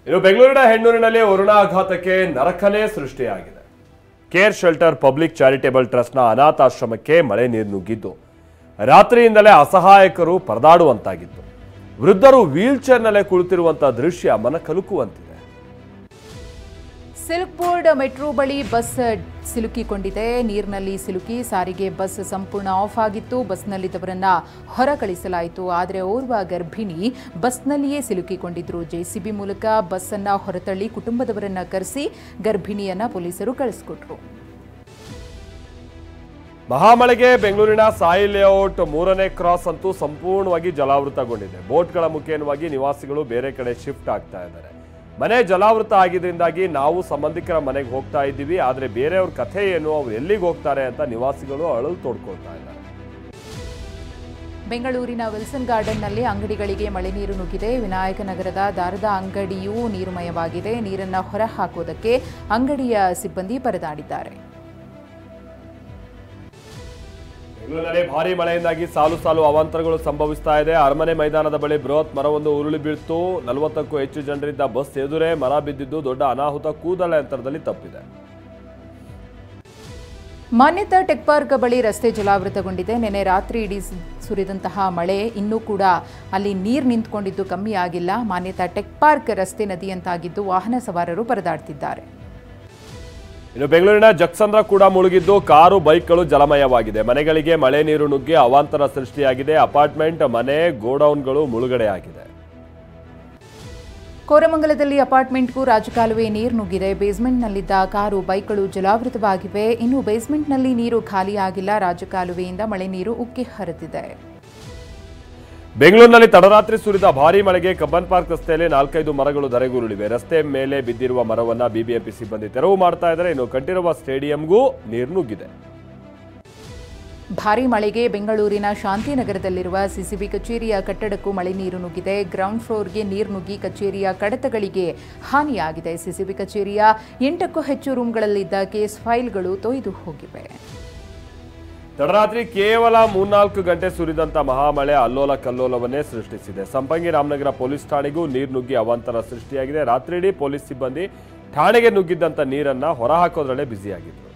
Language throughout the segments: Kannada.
ಇನ್ನು ಬೆಂಗಳೂರಿನ ಹೆಣ್ಣೂರಿನಲ್ಲಿ ವರುಣಾಘಾತಕ್ಕೆ ನರಕನೇ ಸೃಷ್ಟಿಯಾಗಿದೆ. ಕೇರ್ ಶೆಲ್ಟರ್ ಪಬ್ಲಿಕ್ ಚಾರಿಟೇಬಲ್ ಟ್ರಸ್ಟ್ನ ಅನಾಥಾಶ್ರಮಕ್ಕೆ ಮಳೆ ನೀರು ನುಗ್ಗಿದ್ದು ರಾತ್ರಿಯಿಂದಲೇ ಅಸಹಾಯಕರು ಪರದಾಡುವಂತಾಗಿತ್ತು. ವೃದ್ಧರು ವೀಲ್ ಚೇರ್ನಲ್ಲೇ ಕುಳಿತಿರುವಂತಹ ದೃಶ್ಯ ಮನ ಕಲುಕುವಂತಿದೆ. ಸಿಲ್ಕ್ ಬೋರ್ಡ್ ಮೆಟ್ರೋ ಬಳಿ ಬಸ್ ಸಿಲುಕಿಕೊಂಡಿದೆ. ನೀರಿನಲ್ಲಿ ಸಿಲುಕಿ ಸಾರಿಗೆ ಬಸ್ ಸಂಪೂರ್ಣ ಆಫ್ ಆಗಿತ್ತು. ಬಸ್ನಲ್ಲಿದ್ದವರನ್ನ ಹೊರ ಕಳಿಸಲಾಯಿತು. ಆದರೆ ಓರ್ವ ಗರ್ಭಿಣಿ ಬಸ್ನಲ್ಲಿಯೇ ಸಿಲುಕಿಕೊಂಡಿದ್ರು. ಜೆಸಿಬಿ ಮೂಲಕ ಬಸ್ ಅನ್ನ ಹೊರತಳ್ಳಿ ಕುಟುಂಬದವರನ್ನ ಕರೆಸಿ ಗರ್ಭಿಣಿಯನ್ನ ಪೊಲೀಸರು ಕಳಿಸಿಕೊಟ್ರು. ಮಹಾಮಳೆಗೆ ಬೆಂಗಳೂರಿನ ಸಾಯಿ ಲೇಔಟ್ 3ನೇ ಕ್ರಾಸ್ ಅಂತೂ ಸಂಪೂರ್ಣವಾಗಿ ಜಲಾವೃತಗೊಂಡಿದೆ. ಬೋಟ್ಗಳ ಮುಖೇನವಾಗಿ ನಿವಾಸಿಗಳು ಬೇರೆ ಕಡೆ ಶಿಫ್ಟ್ ಆಗ್ತಾ ಇದ್ದಾರೆ. ಮನೆ ಜಲಾವೃತ ಆಗಿದ್ರಿಂದಾಗಿ ನಾವು ಸಂಬಂಧಿಕರ ಮನೆಗೆ ಹೋಗ್ತಾ ಇದ್ದೀವಿ, ಆದರೆ ಬೇರೆಯವ್ರ ಕಥೆ ಏನು, ಅವ್ರು ಎಲ್ಲಿಗೆ ಹೋಗ್ತಾರೆ ಅಂತ ನಿವಾಸಿಗಳು ಅಳಲು ತೋಡ್ಕೊಳ್ತಾ ಇದ್ದಾರೆ. ಬೆಂಗಳೂರಿನ ವಿಲ್ಸನ್ ಗಾರ್ಡನ್ನಲ್ಲಿ ಅಂಗಡಿಗಳಿಗೆ ಮಳೆ ನೀರು ನುಗ್ಗಿದೆ. ವಿನಾಯಕ ನಗರದ ದಾರದ ಅಂಗಡಿಯೂ ನೀರುಮಯವಾಗಿದೆ. ನೀರನ್ನು ಹೊರ ಹಾಕುವುದಕ್ಕೆ ಅಂಗಡಿಯ ಸಿಬ್ಬಂದಿ ಪರದಾಡಿದ್ದಾರೆ. ಬೆಂಗಳೂರಿನಲ್ಲಿ ಭಾರಿ ಮಳೆಯಿಂದಾಗಿ ಸಾಲು ಸಾಲು ಅವಾಂತರಗಳು ಸಂಭವಿಸ್ತಾ ಇದೆ. ಅರಮನೆ ಮೈದಾನದ ಬಳಿ ಬೃಹತ್ ಮರವೊಂದು ಉರುಳಿ ಬೀಳ್ತು. 40ಕ್ಕೂ ಹೆಚ್ಚು ಜನರಿದ್ದ ಬಸ್ ಎದುರೇ ಮರ ಬಿದ್ದಿದ್ದು ದೊಡ್ಡ ಅನಾಹುತ ಕೂದಲ ಅಂತರದಲ್ಲಿ ತಪ್ಪಿದೆ. ಮಾನ್ಯತಾ ಟೆಕ್ ಪಾರ್ಕ್ ಬಳಿ ರಸ್ತೆ ಜಲಾವೃತಗೊಂಡಿದೆ. ನಿನ್ನೆ ರಾತ್ರಿ ಇಡೀ ಸುರಿದಂತಹ ಮಳೆ ಇನ್ನೂ ಕೂಡ ಅಲ್ಲಿ ನೀರು ನಿಂತ್ಕೊಂಡಿದ್ದು ಕಮ್ಮಿ ಆಗಿಲ್ಲ. ಮಾನ್ಯತಾ ಟೆಕ್ ಪಾರ್ಕ್ ರಸ್ತೆ ನದಿಯಂತಾಗಿದ್ದು ವಾಹನ ಸವಾರರು ಪರದಾಡ್ತಿದ್ದಾರೆ. ಇನ್ನು ಬೆಂಗಳೂರಿನ ಜಕ್ಸಂದ್ರ ಕೂಡ ಮುಳುಗಿದ್ದು ಕಾರು ಬೈಕ್ಗಳು ಜಲಮಯವಾಗಿದೆ. ಮನೆಗಳಿಗೆ ಮಳೆ ನೀರು ನುಗ್ಗಿ ಅವಾಂತರ ಸೃಷ್ಟಿಯಾಗಿದೆ. ಅಪಾರ್ಟ್ಮೆಂಟ್, ಮನೆ, ಗೋಡೌನ್ಗಳು ಮುಳುಗಡೆಯಾಗಿದೆ. ಕೋರಮಂಗಲದಲ್ಲಿ ಅಪಾರ್ಟ್ಮೆಂಟ್ಗೂ ರಾಜಕಾಲುವೆ ನೀರು ನುಗ್ಗಿದೆ. ಬೇಸ್ಮೆಂಟ್ನಲ್ಲಿದ್ದ ಕಾರು ಬೈಕ್ಗಳು ಜಲಾವೃತವಾಗಿವೆ. ಇನ್ನು ಬೇಸ್ಮೆಂಟ್ನಲ್ಲಿ ನೀರು ಖಾಲಿಯಾಗಿಲ್ಲ. ರಾಜಕಾಲುವೆಯಿಂದ ಮಳೆ ನೀರು ಉಕ್ಕಿ ಹರಿದಿದೆ. ಬೆಂಗಳೂರಿನಲ್ಲಿ ತಡರಾತ್ರಿ ಸುರಿದ ಭಾರೀ ಮಳೆಗೆ ಕಬ್ಬನ್ ಪಾರ್ಕ್ ರಸ್ತೆಯಲ್ಲಿ 4-5 ಮರಗಳು ಧರೆಗುರುಳಿವೆ. ರಸ್ತೆ ಮೇಲೆ ಬಿದ್ದಿರುವ ಮರವನ್ನ ಬಿಬಿಎಂಪಿ ಸಿಬ್ಬಂದಿ ತೆರವು ಮಾಡ್ತಾ ಇದ್ದಾರೆ. ಇನ್ನು ಕಂಠೀರವ ಸ್ಟೇಡಿಯಂಗೂ ನೀರು ನುಗ್ಗಿದೆ. ಭಾರೀ ಮಳೆಗೆ ಬೆಂಗಳೂರಿನ ಶಾಂತಿನಗರದಲ್ಲಿರುವ ಸಿಸಿಬಿ ಕಚೇರಿಯ ಕಟ್ಟಡಕ್ಕೂ ಮಳೆ ನೀರು ನುಗ್ಗಿದೆ. ಗ್ರೌಂಡ್ ಫ್ಲೋರ್ಗೆ ನೀರು ನುಗ್ಗಿ ಕಚೇರಿಯ ಕಡತಗಳಿಗೆ ಹಾನಿಯಾಗಿದೆ. ಸಿಸಿಬಿ ಕಚೇರಿಯ 8ಕ್ಕೂ ಹೆಚ್ಚು ರೂಮ್ಗಳಲ್ಲಿದ್ದ ಕೇಸ್ ಫೈಲ್ಗಳು ತೊಯ್ದು ಹೋಗಿವೆ. ತಡರಾತ್ರಿ ಕೇವಲ 3-4 ಗಂಟೆ ಸುರಿದಂತ ಮಹಾಮಳೆ ಅಲ್ಲೋಲ ಕಲ್ಲೋಲವನ್ನೇ ಸೃಷ್ಟಿಸಿದೆ. ಸಂಪಂಗಿ ರಾಮನಗರ ಪೊಲೀಸ್ ಠಾಣೆಗೂ ನೀರು ನುಗ್ಗಿ ಅವಾಂತರ ಸೃಷ್ಟಿಯಾಗಿದೆ. ರಾತ್ರಿಯಿಡೀ ಪೊಲೀಸ್ ಸಿಬ್ಬಂದಿ ಠಾಣೆಗೆ ನುಗ್ಗಿದ್ದಂತ ನೀರನ್ನ ಹೊರಹಾಕೋದ್ರಲ್ಲೇ ಬ್ಯುಸಿಯಾಗಿದ್ರು.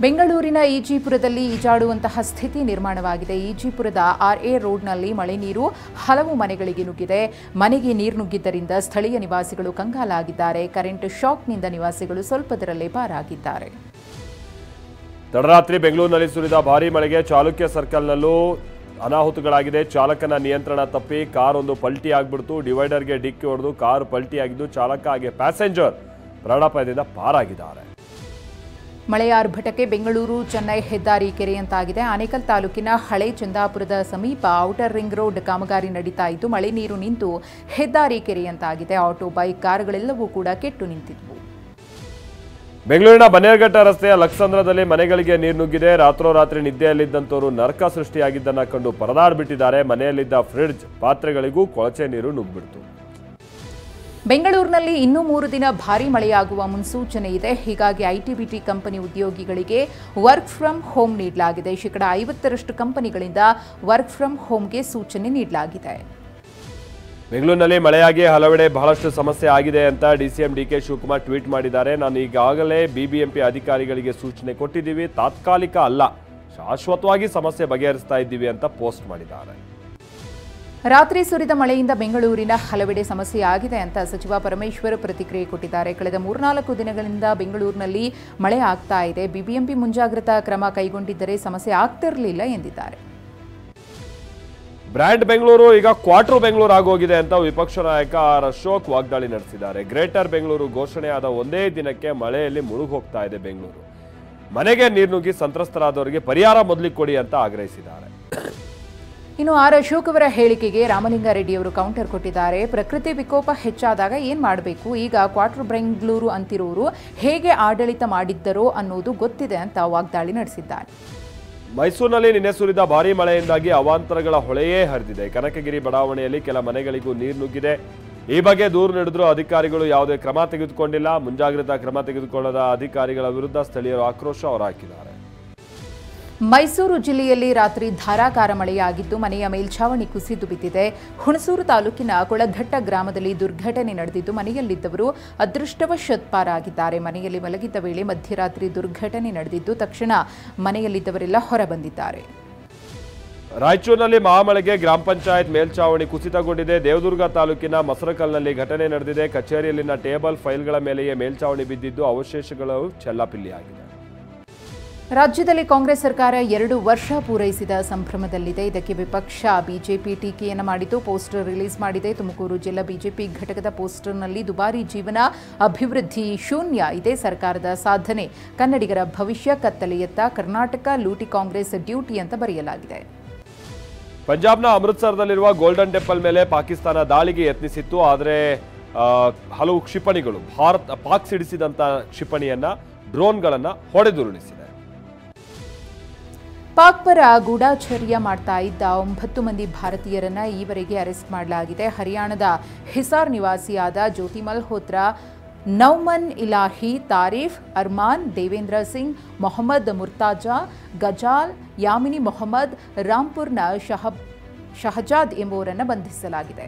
ಬೆಂಗಳೂರಿನ ಈಜಿಪುರದಲ್ಲಿ ಈಜಾಡುವಂತಹ ಸ್ಥಿತಿ ನಿರ್ಮಾಣವಾಗಿದೆ. ಈಜಿಪುರದ RA ರೋಡ್ನಲ್ಲಿ ಮಳೆ ನೀರು ಹಲವು ಮನೆಗಳಿಗೆ ನುಗ್ಗಿದೆ. ಮನೆಗೆ ನೀರು ನುಗ್ಗಿದ್ದರಿಂದ ಸ್ಥಳೀಯ ನಿವಾಸಿಗಳು ಕಂಗಾಲಾಗಿದ್ದಾರೆ. ಕರೆಂಟ್ ಶಾಕ್ನಿಂದ ನಿವಾಸಿಗಳು ಸ್ವಲ್ಪದರಲ್ಲೇ ಪಾರಾಗಿದ್ದಾರೆ. ತಡರಾತ್ರಿ ಬೆಂಗಳೂರಿನಲ್ಲಿ ಸುರಿದ ಭಾರೀ ಮಳೆಗೆ ಚಾಲುಕ್ಯ ಸರ್ಕಲ್ನಲ್ಲೂ ಅನಾಹುತಗಳಾಗಿದೆ. ಚಾಲಕನ ನಿಯಂತ್ರಣ ತಪ್ಪಿ ಕಾರೊಂದು ಪಲ್ಟಿ ಆಗ್ಬಿಡ್ತು. ಡಿವೈಡರ್ಗೆ ಡಿಕ್ಕಿ ಹೊಡೆದು ಕಾರು ಪಲ್ಟಿಯಾಗಿದ್ದು ಚಾಲಕ ಹಾಗೆ ಪ್ಯಾಸೆಂಜರ್ ಪ್ರಾಣಾಪಾಯದಿಂದ ಪಾರಾಗಿದ್ದಾರೆ. ಮಳೆಯ ಆರ್ಭಟಕ್ಕೆ ಬೆಂಗಳೂರು ಚೆನ್ನೈ ಹೆದ್ದಾರಿ ಕೆರೆಯಂತಾಗಿದೆ. ಆನೇಕಲ್ ತಾಲೂಕಿನ ಹಳೆ ಚಂದಾಪುರದ ಸಮೀಪ ಔಟರ್ ರಿಂಗ್ ರೋಡ್ ಕಾಮಗಾರಿ ನಡೀತಾ ಇದ್ದು ಮಳೆ ನೀರು ನಿಂತು ಹೆದ್ದಾರಿ ಕೆರೆಯಂತಾಗಿದೆ. ಆಟೋ, ಬೈಕ್, ಕಾರುಗಳೆಲ್ಲವೂ ಕೂಡ ಕೆಟ್ಟು ನಿಂತಿದ್ವು. ಬೆಂಗಳೂರಿನ ಬನ್ನೇರುಘಟ್ಟ ರಸ್ತೆಯ ಲಕ್ಸಂದ್ರದಲ್ಲಿ ಮನೆಗಳಿಗೆ ನೀರು ನುಗ್ಗಿದೆ. ರಾತ್ರೋರಾತ್ರಿ ನಿದ್ದೆಯಲ್ಲಿದ್ದಂಥವರು ನರಕ ಸೃಷ್ಟಿಯಾಗಿದ್ದನ್ನು ಕಂಡು ಪರದಾಡ್ಬಿಟ್ಟಿದ್ದಾರೆ. ಮನೆಯಲ್ಲಿದ್ದ ಫ್ರಿಡ್ಜ್, ಪಾತ್ರೆಗಳಿಗೂ ಕೊಳಚೆ ನೀರು ನುಗ್ಗಿಬಿಡ್ತು. ಬೆಂಗಳೂರಿನಲ್ಲಿ ಇನ್ನೂ 3 ದಿನ ಭಾರೀ ಮಳೆಯಾಗುವ ಮುನ್ಸೂಚನೆ ಇದೆ. ಹೀಗಾಗಿ ಐಟಿ-ಬಿಟಿ ಕಂಪನಿ ಉದ್ಯೋಗಿಗಳಿಗೆ ವರ್ಕ್ ಫ್ರಮ್ ಹೋಮ್ ನೀಡಲಾಗಿದೆ. 50% ಕಂಪನಿಗಳಿಂದ ವರ್ಕ್ ಫ್ರಮ್ ಹೋಮ್ಗೆ ಸೂಚನೆ ನೀಡಲಾಗಿದೆ. ಬೆಂಗಳೂರಿನಲ್ಲಿ ಮಳೆಯಾಗಿ ಹಲವೆಡೆ ಬಹಳಷ್ಟು ಸಮಸ್ಯೆ ಆಗಿದೆ ಅಂತ ಡಿಸಿಎಂ ಡಿಕೆ ಶಿವಕುಮಾರ್ ಟ್ವೀಟ್ ಮಾಡಿದ್ದಾರೆ. ನಾನು ಈಗಾಗಲೇ ಬಿಬಿಎಂಪಿ ಅಧಿಕಾರಿಗಳಿಗೆ ಸೂಚನೆ ಕೊಟ್ಟಿದ್ದೀವಿ, ತಾತ್ಕಾಲಿಕ ಅಲ್ಲ, ಶಾಶ್ವತವಾಗಿ ಸಮಸ್ಯೆ ಬಗೆಹರಿಸ್ತಾ ಇದ್ದೀವಿ ಅಂತ ಪೋಸ್ಟ್ ಮಾಡಿದ್ದಾರೆ. ರಾತ್ರಿ ಸುರಿದ ಮಳೆಯಿಂದ ಬೆಂಗಳೂರಿನ ಹಲವೆಡೆ ಸಮಸ್ಯೆ ಆಗಿದೆ ಅಂತ ಸಚಿವ ಪರಮೇಶ್ವರ್ ಪ್ರತಿಕ್ರಿಯೆ ಕೊಟ್ಟಿದ್ದಾರೆ. ಕಳೆದ 3-4 ದಿನಗಳಿಂದ ಬೆಂಗಳೂರಿನಲ್ಲಿ ಮಳೆ ಆಗ್ತಾ ಇದೆ. ಬಿಬಿಎಂಪಿ ಮುಂಜಾಗ್ರತಾ ಕ್ರಮ ಕೈಗೊಂಡಿದ್ದರೆ ಸಮಸ್ಯೆ ಆಗ್ತಿರಲಿಲ್ಲ ಎಂದಿದ್ದಾರೆ. ಬ್ರ್ಯಾಂಡ್ ಬೆಂಗಳೂರು ಈಗ ಕ್ವಾರ್ಟರ್ ಬೆಂಗಳೂರು ಆಗೋಗಿದೆ ಅಂತ ವಿಪಕ್ಷ ನಾಯಕ ಅಶೋಕ್ ವಾಗ್ದಾಳಿ ನಡೆಸಿದ್ದಾರೆ. ಗ್ರೇಟರ್ ಬೆಂಗಳೂರು ಘೋಷಣೆಯಾದ ಒಂದೇ ದಿನಕ್ಕೆ ಮಳೆಯಲ್ಲಿ ಮುಳುಗಿ ಹೋಗ್ತಾ ಇದೆ ಬೆಂಗಳೂರು. ಮನೆಗೆ ನೀರು ನುಗ್ಗಿ ಸಂತ್ರಸ್ತರಾದವರಿಗೆ ಪರಿಹಾರ ಮೊದಲಿಗೆ ಕೊಡಿ ಅಂತ ಆಗ್ರಹಿಸಿದ್ದಾರೆ. ಇನ್ನು ಅಶೋಕ್ ಅವರ ಹೇಳಿಕೆಗೆ ರಾಮಲಿಂಗಾರೆಡ್ಡಿಯವರು ಕೌಂಟರ್ ಕೊಟ್ಟಿದ್ದಾರೆ. ಪ್ರಕೃತಿ ವಿಕೋಪ ಹೆಚ್ಚಾದಾಗ ಏನ್ ಮಾಡಬೇಕು, ಈಗ ಕ್ವಾರ್ಟರ್ ಬೆಂಗಳೂರು ಅಂತಿರೋರು ಹೇಗೆ ಆಡಳಿತ ಮಾಡಿದ್ದರೋ ಅನ್ನೋದು ಗೊತ್ತಿದೆ ಅಂತ ವಾಗ್ದಾಳಿ ನಡೆಸಿದ್ದಾರೆ. ಮೈಸೂರಿನಲ್ಲಿ ನಿನ್ನೆ ಸುರಿದ ಭಾರೀ ಮಳೆಯಿಂದಾಗಿ ಅವಾಂತರಗಳ ಹೊಳೆಯೇ ಹರಿದಿದೆ. ಕನಕಗಿರಿ ಬಡಾವಣೆಯಲ್ಲಿ ಕೆಲ ಮನೆಗಳಿಗೂ ನೀರು ನುಗ್ಗಿದೆ. ಈ ಬಗ್ಗೆ ದೂರು ನೀಡಿದ್ರು ಅಧಿಕಾರಿಗಳು ಯಾವುದೇ ಕ್ರಮ ತೆಗೆದುಕೊಂಡಿಲ್ಲ. ಮುಂಜಾಗ್ರತಾ ಕ್ರಮ ತೆಗೆದುಕೊಳ್ಳದ ಅಧಿಕಾರಿಗಳ ವಿರುದ್ಧ ಸ್ಥಳೀಯರು ಆಕ್ರೋಶ ಹೊರಹಾಕಿದ್ದಾರೆ. ಮೈಸೂರು ಜಿಲ್ಲೆಯಲ್ಲಿ ರಾತ್ರಿ ಧಾರಾಕಾರ ಮಳೆಯಾಗಿದ್ದು ಮನೆಯ ಮೇಲ್ಛಾವಣಿ ಕುಸಿದು ಬಿದ್ದಿದೆ. ಹುಣಸೂರು ತಾಲೂಕಿನ ಕೊಳಘಟ್ಟ ಗ್ರಾಮದಲ್ಲಿ ದುರ್ಘಟನೆ ನಡೆದಿದ್ದು ಮನೆಯಲ್ಲಿದ್ದವರು ಅದೃಷ್ಟವಶಾತ್ ಪಾರಾಗಿದ್ದಾರೆ. ಮನೆಯಲ್ಲಿ ಮಲಗಿದ್ದ ವೇಳೆ ಮಧ್ಯರಾತ್ರಿ ದುರ್ಘಟನೆ ನಡೆದಿದ್ದು ತಕ್ಷಣ ಮನೆಯಲ್ಲಿದ್ದವರೆಲ್ಲ ಹೊರಬಂದಿದ್ದಾರೆ. ರಾಯಚೂರಿನಲ್ಲಿ ಮಹಾಮಳೆಗೆ ಗ್ರಾಮ ಪಂಚಾಯತ್ ಮೇಲ್ಛಾವಣಿ ಕುಸಿತಗೊಂಡಿದೆ. ದೇವದುರ್ಗ ತಾಲೂಕಿನ ಮಸರಕಲ್ನಲ್ಲಿ ಘಟನೆ ನಡೆದಿದೆ. ಕಚೇರಿಯಲ್ಲಿನ ಟೇಬಲ್ ಫೈಲ್ಗಳ ಮೇಲೆಯೇ ಮೇಲ್ಛಾವಣಿ ಬಿದ್ದಿದ್ದು ಅವಶೇಷಗಳು ಚೆಲ್ಲಾಪಿಲ್ಲಿಯಾಗಿದೆ. ರಾಜ್ಯದಲ್ಲಿ ಕಾಂಗ್ರೆಸ್ ಸರ್ಕಾರ 2 ವರ್ಷ ಪೂರೈಸಿದ ಸಂಭ್ರಮದಲ್ಲಿದೆ. ಇದಕ್ಕೆ ವಿಪಕ್ಷ ಬಿಜೆಪಿ ಟೀಕೆಯನ್ನು ಮಾಡಿದ್ದು ಪೋಸ್ಟರ್ ರಿಲೀಸ್ ಮಾಡಿದೆ. ತುಮಕೂರು ಜಿಲ್ಲಾ ಬಿಜೆಪಿ ಘಟಕದ ಪೋಸ್ಟರ್ನಲ್ಲಿ ದುಬಾರಿ ಜೀವನ, ಅಭಿವೃದ್ಧಿ ಶೂನ್ಯ, ಇದೇ ಸರ್ಕಾರದ ಸಾಧನೆ, ಕನ್ನಡಿಗರ ಭವಿಷ್ಯ ಕತ್ತಲೆಯತ್ತ, ಕರ್ನಾಟಕ ಲೂಟಿ ಕಾಂಗ್ರೆಸ್ ಡ್ಯೂಟಿ ಅಂತ ಬರೆಯಲಾಗಿದೆ. ಪಂಜಾಬ್ನ ಅಮೃತಸರದಲ್ಲಿರುವ ಗೋಲ್ಡನ್ ಟೆಂಪಲ್ ಮೇಲೆ ಪಾಕಿಸ್ತಾನ ದಾಳಿಗೆ ಯತ್ನಿಸಿತ್ತು. ಆದರೆ ಹಲವು ಕ್ಷಿಪಣಿಗಳು ಪಾಕ್ ಸಿಡಿಸಿದಂಥ ಕ್ಷಿಪಣಿಯನ್ನ ಡ್ರೋನ್ಗಳನ್ನು ಹೊಡೆದುರುಳಿಸಿದೆ. ಪಾಕ್ ಪರ ಗೂಢಾಚರ್ಯ ಮಾಡ್ತಾ ಇದ್ದ 9 ಮಂದಿ ಭಾರತೀಯರನ್ನ ಈವರೆಗೆ ಅರೆಸ್ಟ್ ಮಾಡಲಾಗಿದೆ. ಹರಿಯಾಣದ ಹಿಸಾರ್ ನಿವಾಸಿಯಾದ ಜ್ಯೋತಿ ಮಲ್ಹೋತ್ರಾ, ನೌಮನ್ ಇಲಾಹಿ, ತಾರೀಫ್, ಅರ್ಮಾನ್, ದೇವೇಂದ್ರ ಸಿಂಗ್, ಮೊಹಮ್ಮದ್ ಮುರ್ತಾಜಾ, ಗಜಾಲ್, ಯಾಮಿನಿ ಮೊಹಮ್ಮದ್, ರಾಂಪುರ್ನ ಶಹಜಾದ್ ಎಂಬುವರನ್ನು ಬಂಧಿಸಲಾಗಿದೆ.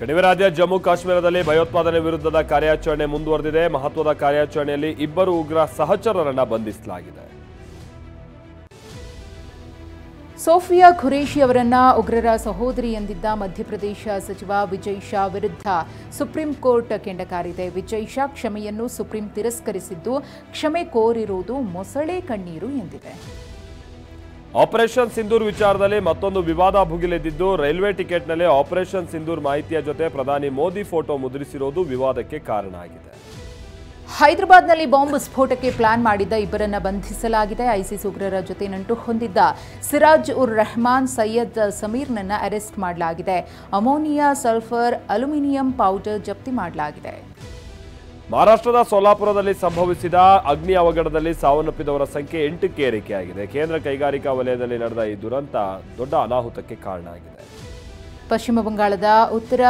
ಕಣಿವೆ ರಾಜ್ಯ ಜಮ್ಮು ಕಾಶ್ಮೀರದಲ್ಲಿ ಭಯೋತ್ಪಾದನೆ ವಿರುದ್ಧದ ಕಾರ್ಯಾಚರಣೆ ಮುಂದುವರೆದಿದೆ. ಮಹತ್ವದ ಕಾರ್ಯಾಚರಣೆಯಲ್ಲಿ 2 ಉಗ್ರ ಸಹಚರರನ್ನು ಬಂಧಿಸಲಾಗಿದೆ. ಸೋಫಿಯಾ ಖುರೇಶಿ ಅವರನ್ನ ಉಗ್ರರ ಸಹೋದರಿ ಎಂದಿದ್ದ ಮಧ್ಯಪ್ರದೇಶ ಸಚಿವ ವಿಜಯ್ ಶಾ ವಿರುದ್ಧ ಸುಪ್ರೀಂ ಕೋರ್ಟ್ ಕೆಂಡಕಾರಿದೆ. ವಿಜಯ್ ಶಾ ಕ್ಷಮೆಯನ್ನು ಸುಪ್ರೀಂ ತಿರಸ್ಕರಿಸಿದ್ದು ಕ್ಷಮೆ ಕೋರಿರುವುದು ಮೊಸಳೆ ಕಣ್ಣೀರು ಎಂದಿದೆ. ಆಪರೇಷನ್ ಸಿಂಧೂರ್ ವಿಚಾರದಲ್ಲಿ ಮತ್ತೊಂದು ವಿವಾದ ಭುಗಿಲೆದ್ದಿದ್ದು ರೈಲ್ವೆ ಟಿಕೆಟ್ನಲ್ಲಿ ಆಪರೇಷನ್ ಸಿಂಧೂರ್ ಮಾಹಿತಿಯ ಜೊತೆ ಪ್ರಧಾನಿ ಮೋದಿ ಫೋಟೋ ಮುದ್ರಿಸಿರೋದು ವಿವಾದಕ್ಕೆ ಕಾರಣ ಆಗಿದೆ. ಹೈದರಾಬಾದ್ನಲ್ಲಿ ಬಾಂಬ್ ಸ್ಫೋಟಕ್ಕೆ ಪ್ಲಾನ್ ಮಾಡಿದ್ದ 2ರನ್ನ ಬಂಧಿಸಲಾಗಿದೆ. ಐಸಿಸ್ ಉಗ್ರರ ಜೊತೆ ನಂಟು ಹೊಂದಿದ್ದ ಸಿರಾಜ್ ಉರ್ ರೆಹಮಾನ್, ಸೈಯದ್ ಸಮೀರ್ನನ್ನ ಅರೆಸ್ಟ್ ಮಾಡಲಾಗಿದೆ. ಅಮೋನಿಯಾ, ಸಲ್ಫರ್, ಅಲ್ಯೂಮಿನಿಯಂ ಪೌಡರ್ ಜಪ್ತಿ ಮಾಡಲಾಗಿದೆ. ಮಹಾರಾಷ್ಟ್ರದ ಸೋಲಾಪುರದಲ್ಲಿ ಸಂಭವಿಸಿದ ಅಗ್ನಿ ಅವಘಡದಲ್ಲಿ ಸಾವನ್ನಪ್ಪಿದವರ ಸಂಖ್ಯೆ 8ಕ್ಕೆ ಏರಿಕೆಯಾಗಿದೆ. ಕೇಂದ್ರ ಕೈಗಾರಿಕಾ ವಲಯದಲ್ಲಿ ನಡೆದ ಈ ದುರಂತ ದೊಡ್ಡ ಅನಾಹುತಕ್ಕೆ ಕಾರಣ ಆಗಿದೆ. ಪಶ್ಚಿಮ ಬಂಗಾಳದ ಉತ್ತರ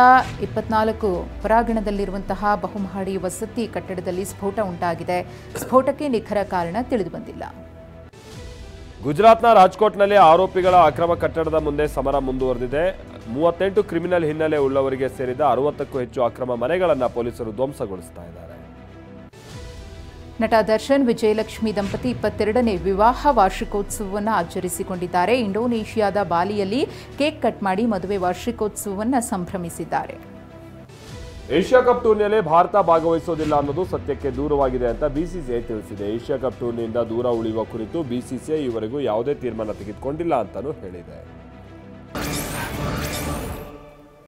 24 ಪರಾಗಣದಲ್ಲಿರುವಂತಹ ಬಹುಮಹಡಿ ವಸತಿ ಕಟ್ಟಡದಲ್ಲಿ ಸ್ಫೋಟ ಉಂಟಾಗಿದೆ. ಸ್ಫೋಟಕ್ಕೆ ನಿಖರ ಕಾರಣ ತಿಳಿದುಬಂದಿಲ್ಲ. ಗುಜರಾತ್ನ ರಾಜ್ಕೋಟ್ನಲ್ಲಿ ಆರೋಪಿಗಳ ಅಕ್ರಮ ಕಟ್ಟಡದ ಮುಂದೆ ಸಮರ ಮುಂದುವರೆದಿದೆ. 38 ಕ್ರಿಮಿನಲ್ ಹಿನ್ನೆಲೆ ಉಳ್ಳವರಿಗೆ ಸೇರಿದ 60ಕ್ಕೂ ಹೆಚ್ಚು ಅಕ್ರಮ ಮನೆಗಳನ್ನು ಪೊಲೀಸರು ಧ್ವಂಸಗೊಳಿಸ್ತಾ ಇದ್ದಾರೆ. ನಟ ದರ್ಶನ್ ವಿಜಯಲಕ್ಷ್ಮಿ ದಂಪತಿ 22ನೇ ವಿವಾಹ ವಾರ್ಷಿಕೋತ್ಸವವನ್ನು ಆಚರಿಸಿಕೊಂಡಿದ್ದಾರೆ. ಇಂಡೋನೇಷಿಯಾದ ಬಾಲಿಯಲ್ಲಿ ಕೇಕ್ ಕಟ್ ಮಾಡಿ ಮದುವೆ ವಾರ್ಷಿಕೋತ್ಸವವನ್ನು ಸಂಭ್ರಮಿಸಿದ್ದಾರೆ. ಏಷ್ಯಾ ಕಪ್ ಟೂರ್ನಿಯಲ್ಲಿ ಭಾರತ ಭಾಗವಹಿಸೋದಿಲ್ಲ ಅನ್ನೋದು ಸತ್ಯಕ್ಕೆ ದೂರವಾಗಿದೆ ಅಂತ ಬಿಸಿಸಿಐ ತಿಳಿಸಿದೆ. ಏಷ್ಯಾ ಕಪ್ ಟೂರ್ನಿಯಿಂದ ದೂರ ಉಳಿಯುವ ಕುರಿತು ಬಿಸಿಸಿಐ ಈವರೆಗೂ ಯಾವುದೇ ತೀರ್ಮಾನ ತೆಗೆದುಕೊಂಡಿಲ್ಲ ಅಂತಾನೂ ಹೇಳಿದೆ.